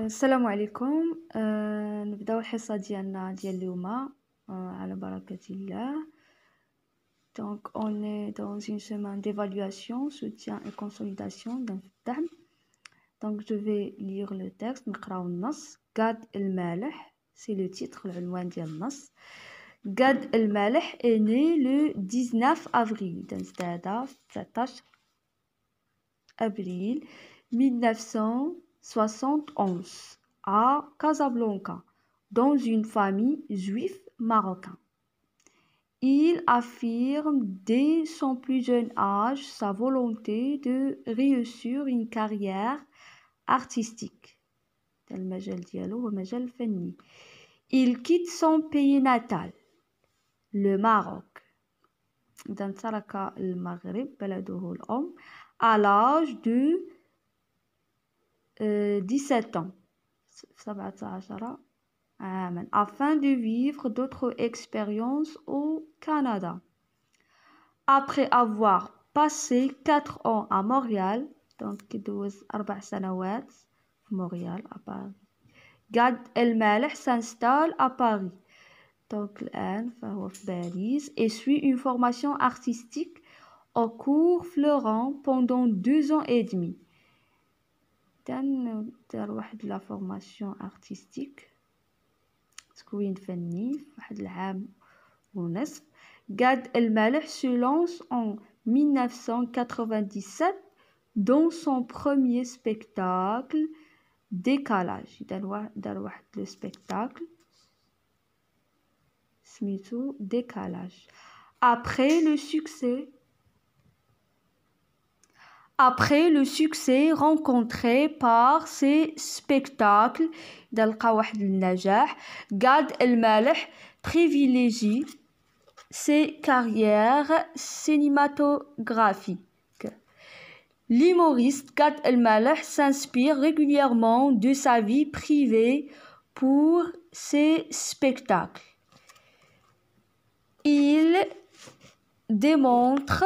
السلام عليكم. نبداو الحصة ديالنا ديال اليوم على بركة الله. Donc on est dans une semaine d'évaluation, soutien et consolidation d'un الدعم. Donc je vais lire le texte. نقراو النص. قاد المالح, c'est le titre, العنوان ديال النص. قاد المالح est né le 19 avril, donc هذا 19 avril 1971 à Casablanca, dans une famille juive marocaine. Il affirme dès son plus jeune âge sa volonté de réussir une carrière artistique. المجال ديالو هو مجال فني. Il quitte son pays natal, le Maroc. إذا ترك المغرب بلده الأم à l'âge de 17 ans, 17 عاما, afin de vivre d'autres expériences au Canada. Après avoir passé 4 ans à Montréal, donc كيدوز 4 سنوات في Montréal, à Paris. قاد المالح s'installe à Paris. Donc الآن فهو في باريس et suit une formation artistique au cours Florent pendant 2 ans et demi. دار واحد لا فورماسيون ارتستيك, تكوين فني في واحد العام ونصف. قاد المالح se lance en 1997 dans son premier spectacle Décalage. دار واحد لو spectacle سميتو Décalage. Après le succès rencontré par ces spectacles, لقى واحد النجاح, قاد المالح privilégie ses carrières cinématographiques. L'humoriste Gad Elmaleh s'inspire régulièrement de sa vie privée pour ses spectacles. Il démontre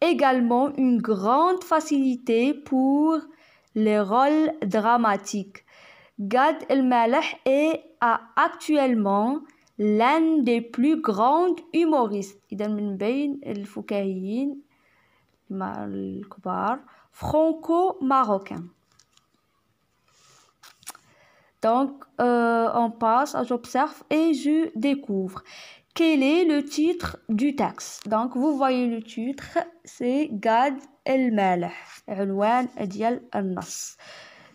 également une grande facilité pour les rôles dramatiques. Gad Elmaleh est actuellement l'un des plus grands humoristes, إذا من بين الفكاهيين الكبار franco-marocains. Donc on passe à j'observe et je découvre. Quel est le titre du texte? Donc vous voyez le titre, c'est Gad El-Maleh, عنوان ديال النص.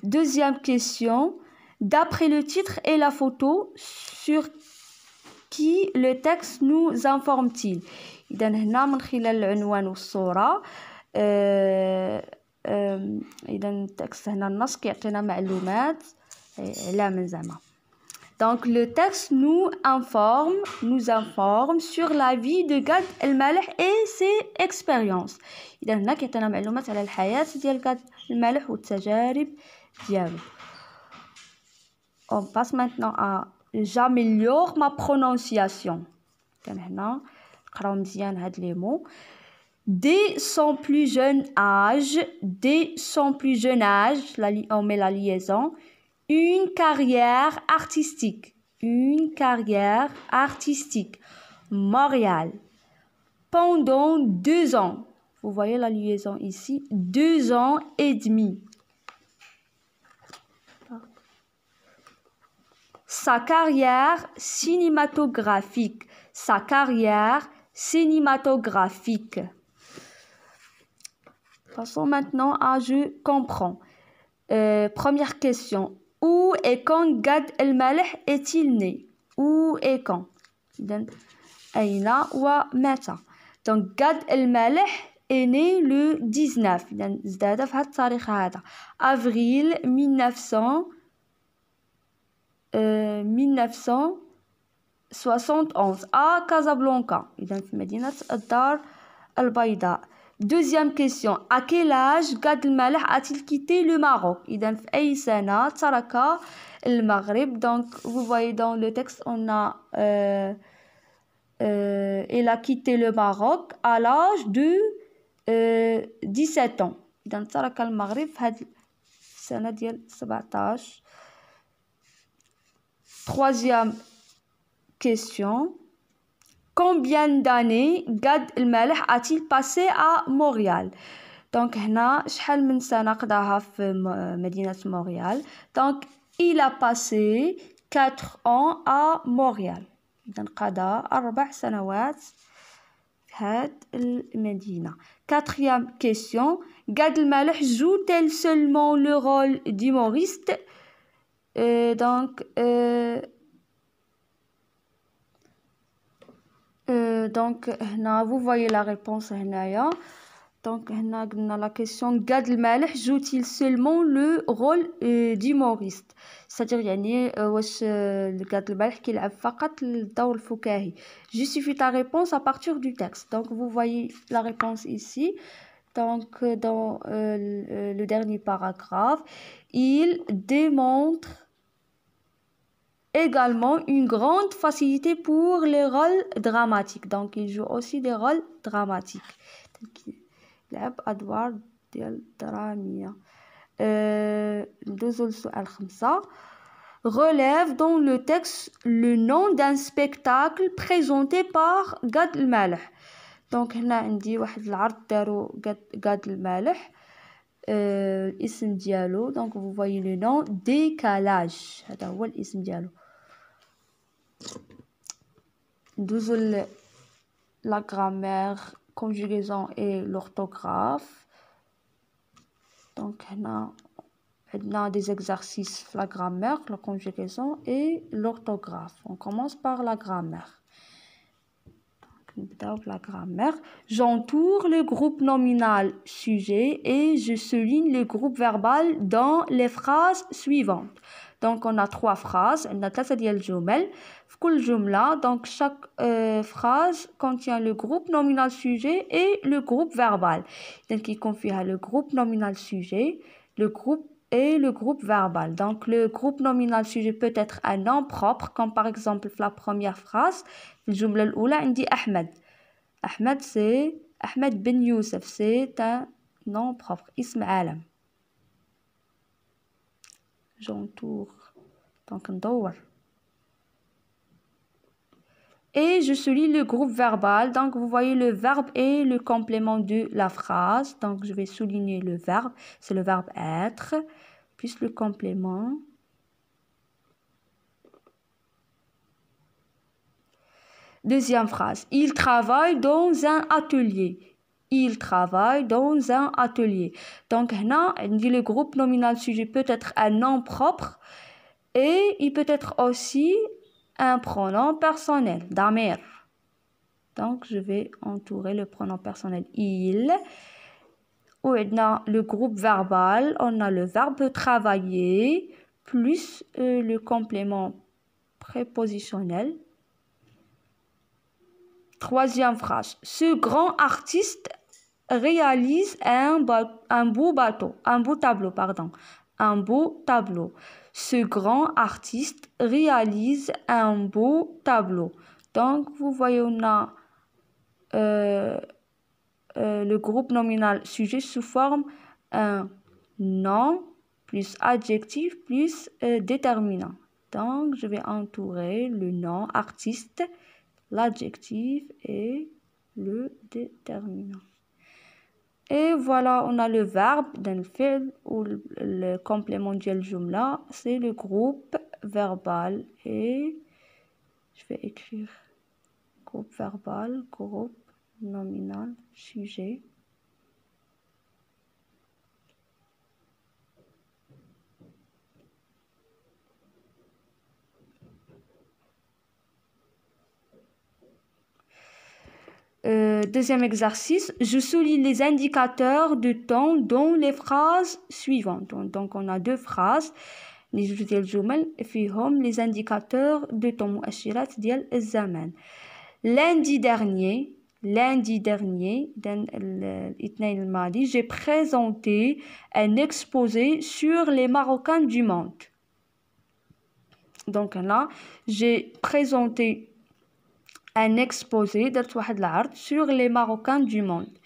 Deuxième question, d'après le titre et la photo, sur qui le texte nous informe-t-il? إذا هنا من خلال العنوان والصورة إذا التكست هنا النص كيعطينا معلومات على من زعما. Donc le texte nous informe sur la vie de Gad El-Maleh et ses expériences. إذا هنا كيعطينا معلومات على الحياة ديال Gad El-Maleh والتجارب ديالو. On passe maintenant à j'améliore ma prononciation. كان هنا نقراو مزيان هاد لي مو. Dès son plus jeune âge, là on met la liaison, une carrière artistique, Montréal, pendant 2 ans, vous voyez la liaison ici, 2 ans et demi. Sa carrière cinématographique. Passons maintenant à je comprends. Première question. Où et quand Gad El-Maleh est-il né? Où et quand? أين ومتى? Donc Gad El-Maleh est né le 19. إذن ازداد في هذا التاريخ هذا. avril 1971 à Casablanca. إذن في مدينة الدار البيضاء. Deuxième question. À quel âge Gad El-Maleh a-t-il quitté le Maroc? إذن في أي سنة ترك المغرب. Donc vous voyez dans le texte on a il a quitté le Maroc à l'âge de 17 ans. إذن ترك المغرب في هذه السنة ديال 17. Troisième question. Combien d'années Gad Elmaleh a-t-il passé à Montréal? Donc هنا شحال من سنة قضاها في مدينة مونريال. Donc il a passé 4 ans à Montréal. إذن قضى 4 سنوات في هاد المدينة. Quatrième question. Gad Elmaleh joue-t-elle seulement le rôle d'humoriste? Donc هنا vous voyez la réponse هنايا. Donc هنا قلنا la question Gad Elmaleh joue-t-il seulement le rôle d'humoriste, c'est-à-dire يعني واش Gad Elmaleh كيلعب فقط الدور الفكاهي. Justifie ta réponse à partir du texte. Donc vous voyez la réponse ici. Donc dans le dernier paragraphe, il démontre également une grande facilité pour les rôles dramatiques. Donc il joue aussi des rôles dramatiques. لعب أدوار ديال درامية. ندوزو للسؤال 5. Relève dans le texte le nom d'un spectacle présenté par Gad Elmaleh. Donc هنا عندي واحد العرض دارو Gad Elmaleh. الاسم ديالو. Donc vous voyez le nom décalage. هذا هو الاسم ديالو. ندوزو la grammaire, conjugaison et l'orthographe. Donc on a des exercices, la grammaire, la conjugaison et l'orthographe. On commence par la grammaire. Donc, la grammaire. J'entoure le groupe nominal sujet et je souligne le groupe verbal dans les phrases suivantes. Donc on a 3 phrases. On a 3 ديال الجمل. في كل جملة donc chaque phrase contient le groupe nominal sujet et le groupe verbal. Donc يكون فيها le groupe nominal sujet, le groupe et le groupe verbal. Donc le groupe nominal sujet peut être un nom propre, comme par exemple la première phrase. في الجملة الأولى عندي أحمد. أحمد c'est أحمد بن يوسف, c'est un nom propre, اسم عالم. J'entoure. Donc ندور. Et je souligne le groupe verbal. Donc vous voyez le verbe et le complément de la phrase. Donc je vais souligner le verbe. C'est le verbe être. Plus le complément. Deuxième phrase. Il travaille dans un atelier. Il travaille dans un atelier. Donc هنا عندي le groupe nominal sujet peut être un nom propre. Et il peut être aussi un pronom personnel, ضمير. Donc je vais entourer le pronom personnel il. On a le groupe verbal, on a le verbe travailler plus le complément prépositionnel. Troisième phrase. Ce grand artiste réalise un beau tableau. Ce grand artiste réalise un beau tableau. Donc, vous voyez, on a le groupe nominal sujet sous forme un nom plus adjectif plus déterminant. Donc, je vais entourer le nom artiste, l'adjectif et le déterminant. Et voilà, on a le verbe dans le fi'l ou le complément de الجملة, c'est le groupe verbal. Et je vais écrire groupe verbal, groupe nominal, sujet. Deuxième exercice, je souligne les indicateurs de temps dans les phrases suivantes. Donc on a 2 phrases. Les جوج ديال الجمل فيهم les indicateurs de temps, مؤشرات ديال الزمان. Lundi dernier dans الاثنين الماضي, j'ai présenté un exposé sur les Marocains du monde. Donc là, j'ai présenté un exposé درت واحد العرض sur les Marocains du monde,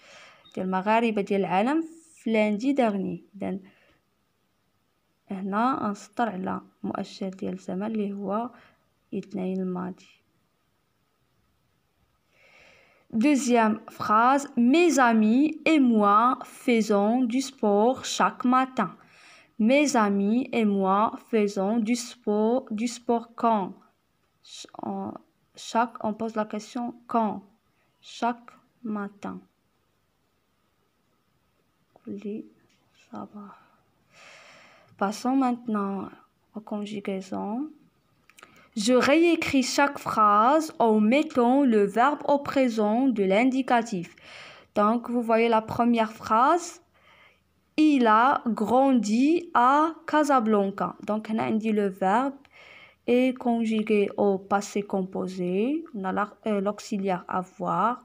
ديال المغاربة ديال العالم في lundi dernier. هنا نسطر على مؤشر ديال الزمن اللي هو الاثنين الماضي. Deuxième phrase, mes amis et moi faisons du sport chaque matin. Mes amis et moi faisons du sport quand? On pose la question quand? Chaque matin. Ça va. Passons maintenant aux conjugaisons. Je réécris chaque phrase en mettant le verbe au présent de l'indicatif. Donc, vous voyez la première phrase. Il a grandi à Casablanca. Donc, on a dit le verbe est conjugué au passé composé. On a l'auxiliaire avoir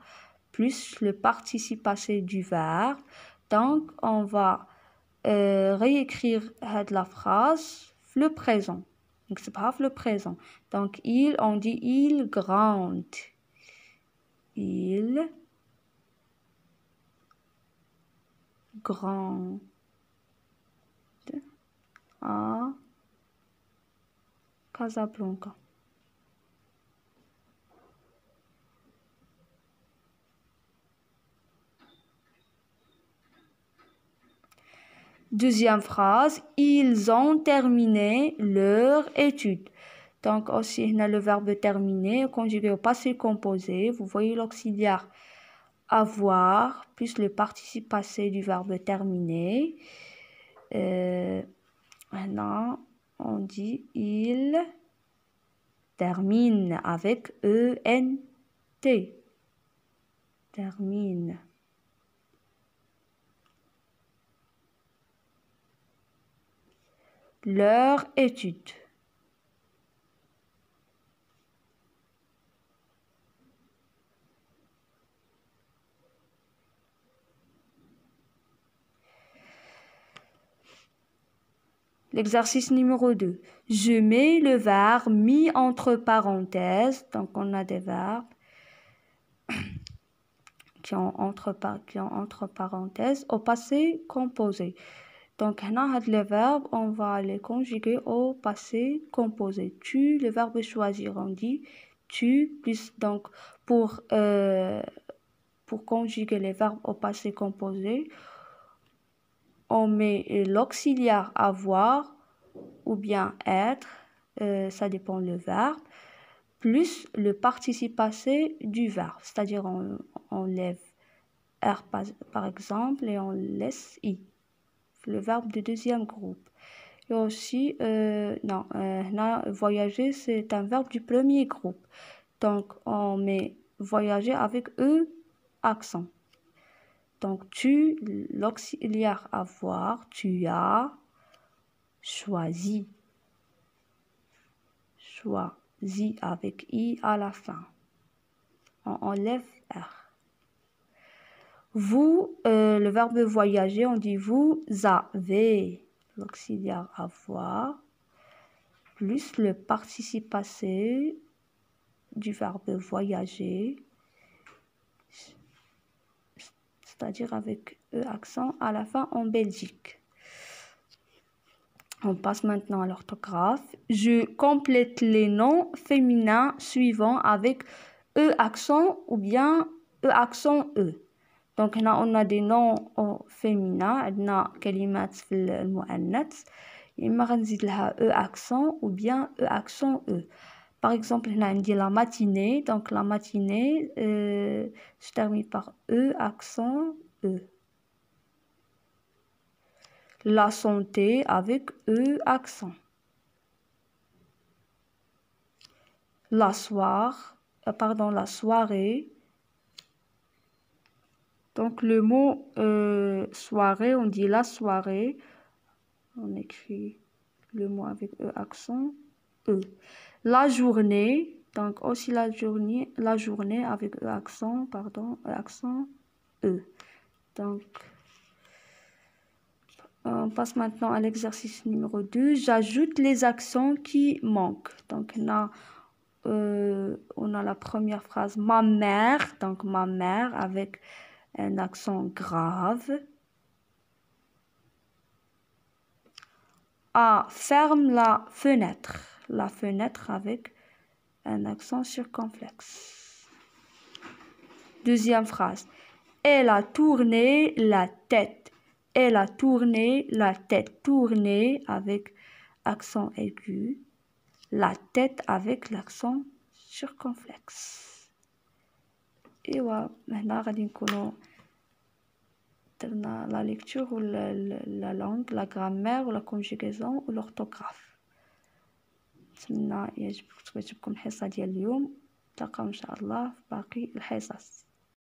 plus le participe passé du verbe. Donc, on va réécrire la phrase le présent. Donc, c'est pas le présent. Donc, on dit il grandit. Il grandit à Casablanca. Deuxième phrase, ils ont terminé leur étude. Donc aussi, on a le verbe terminer conjugué au passé composé. Vous voyez l'auxiliaire avoir plus le participe passé du verbe terminer. Maintenant, on dit il termine avec E-N-T. Termine. Leur étude. L'exercice numéro 2. Je mets le verbe mis entre parenthèses. Donc, on a des verbes qui ont entre parenthèses au passé composé. Donc, les verbes, on va les conjuguer au passé composé. Tu, le verbe choisir, on dit tu plus. Donc, pour conjuguer les verbes au passé composé, on met l'auxiliaire avoir ou bien être, ça dépend le verbe, plus le participe passé du verbe. C'est-à-dire, on lève R par exemple et on laisse I. Le verbe du deuxième groupe. Et aussi, voyager, c'est un verbe du premier groupe. Donc, on met voyager avec E accent. Donc, tu, l'auxiliaire avoir, tu as choisi. Choisi avec I à la fin. On enlève R. Vous, le verbe voyager, on dit vous avez. L'auxiliaire avoir plus le participe passé du verbe voyager, c'est-à-dire avec E accent à la fin en Belgique. On passe maintenant à l'orthographe. Je complète les noms féminins suivants avec E accent ou bien E accent E. Donc هنا on a des noms féminins. عندنا كلمات في المؤنث إما غنزيد لها E accent ou bien E accent E. Par exemple هنا عندي la matinée. Donc la matinée je termine par E accent E. La santé avec E accent. La soirée. Donc le mot soirée, on dit la soirée. On écrit le mot avec E accent E. La journée, donc aussi la journée avec E accent, E accent E. Donc on passe maintenant à l'exercice numéro 2. J'ajoute les accents qui manquent. Donc on a la première phrase ma mère, donc ma mère avec un accent grave. A. Ferme la fenêtre. La fenêtre avec un accent circonflexe. Deuxième phrase. Elle a tourné la tête. Elle a tourné la tête. Tourner avec accent aigu. La tête avec l'accent circonflexe. ايوا هنا غادي نكونوا درنا لا ليكتور و لا لونغ لا غرامير ولا كونجوغيزون و لورتوغراف. نتمنى يعجبكم الحصه ديال اليوم. نتلاقاو ان شاء الله في باقي الحصص.